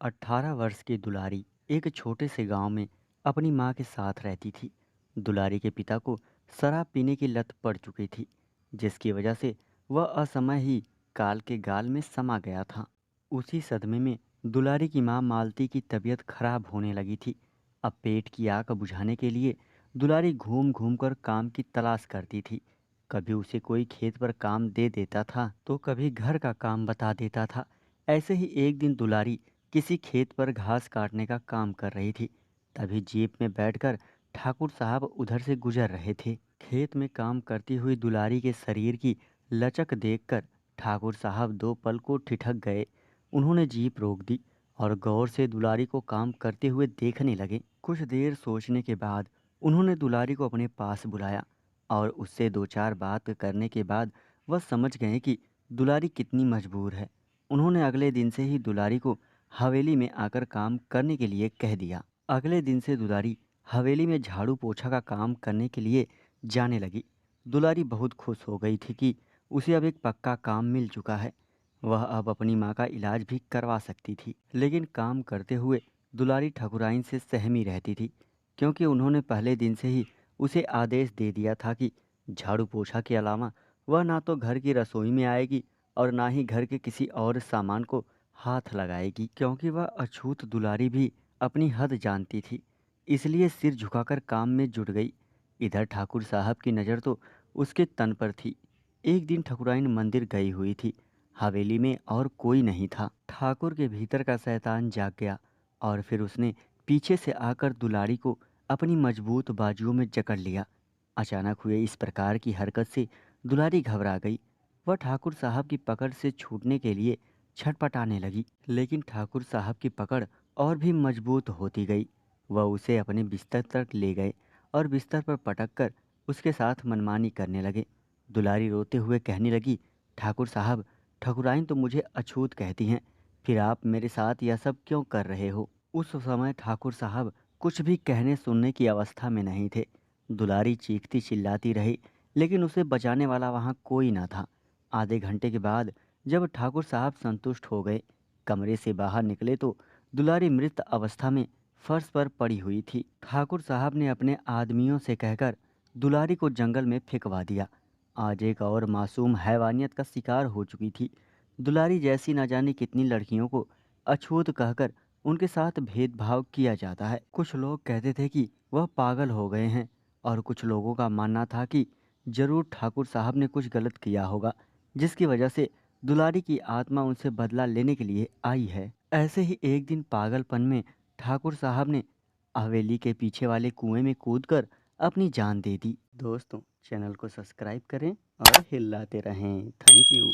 18 वर्ष की दुलारी एक छोटे से गांव में अपनी मां के साथ रहती थी। दुलारी के पिता को शराब पीने की लत पड़ चुकी थी, जिसकी वजह से वह असमय ही काल के गाल में समा गया था। उसी सदमे में दुलारी की मां मालती की तबीयत खराब होने लगी थी। अब पेट की आग बुझाने के लिए दुलारी घूम घूम कर काम की तलाश करती थी। कभी उसे कोई खेत पर काम दे देता था तो कभी घर का काम बता देता था। ऐसे ही एक दिन दुलारी किसी खेत पर घास काटने का काम कर रही थी। तभी जीप में बैठकर ठाकुर साहब उधर से गुजर रहे थे। खेत में काम करती हुई दुलारी के शरीर की लचक देखकर ठाकुर साहब दो पल को ठिठक गए। उन्होंने जीप रोक दी और गौर से दुलारी को काम करते हुए देखने लगे। कुछ देर सोचने के बाद उन्होंने दुलारी को अपने पास बुलाया और उससे दो चार बात करने के बाद वह समझ गए कि दुलारी कितनी मजबूर है। उन्होंने अगले दिन से ही दुलारी को हवेली में आकर काम करने के लिए कह दिया। अगले दिन से दुलारी हवेली में झाड़ू पोछा का काम करने के लिए जाने लगी। दुलारी बहुत खुश हो गई थी कि उसे अब एक पक्का काम मिल चुका है। वह अब अपनी माँ का इलाज भी करवा सकती थी। लेकिन काम करते हुए दुलारी ठकुराइन से सहमी रहती थी, क्योंकि उन्होंने पहले दिन से ही उसे आदेश दे दिया था कि झाड़ू पोछा के अलावा वह ना तो घर की रसोई में आएगी और ना ही घर के किसी और सामान को हाथ लगाएगी, क्योंकि वह अछूत दुलारी भी अपनी हद जानती थी। इसलिए सिर झुकाकर काम में जुट गई। इधर ठाकुर साहब की नज़र तो उसके तन पर थी। एक दिन ठकुराइन मंदिर गई हुई थी। हवेली में और कोई नहीं था। ठाकुर के भीतर का शैतान जाग गया और फिर उसने पीछे से आकर दुलारी को अपनी मजबूत बाजुओं में जकड़ लिया। अचानक हुए इस प्रकार की हरकत से दुलारी घबरा गई। वह ठाकुर साहब की पकड़ से छूटने के लिए छटपटाने लगी, लेकिन ठाकुर साहब की पकड़ और भी मजबूत होती गई। वह उसे अपने बिस्तर तक ले गए और बिस्तर पर पटक कर उसके साथ मनमानी करने लगे। दुलारी रोते हुए कहने लगी, ठाकुर साहब, ठकुराइन तो मुझे अछूत कहती हैं, फिर आप मेरे साथ यह सब क्यों कर रहे हो? उस समय ठाकुर साहब कुछ भी कहने सुनने की अवस्था में नहीं थे। दुलारी चीखती चिल्लाती रही, लेकिन उसे बचाने वाला वहाँ कोई न था। आधे घंटे के बाद जब ठाकुर साहब संतुष्ट हो गए, कमरे से बाहर निकले तो दुलारी मृत अवस्था में फर्श पर पड़ी हुई थी। ठाकुर साहब ने अपने आदमियों से कहकर दुलारी को जंगल में फेंकवा दिया। आज एक और मासूम हैवानियत का शिकार हो चुकी थी। दुलारी जैसी न जाने कितनी लड़कियों को अछूत कहकर उनके साथ भेदभाव किया जाता है। कुछ लोग कहते थे कि वह पागल हो गए हैं और कुछ लोगों का मानना था कि जरूर ठाकुर साहब ने कुछ गलत किया होगा, जिसकी वजह से दुलारी की आत्मा उनसे बदला लेने के लिए आई है। ऐसे ही एक दिन पागलपन में ठाकुर साहब ने हवेली के पीछे वाले कुएं में कूदकर अपनी जान दे दी। दोस्तों, चैनल को सब्सक्राइब करें और हिलाते रहें। Thank you.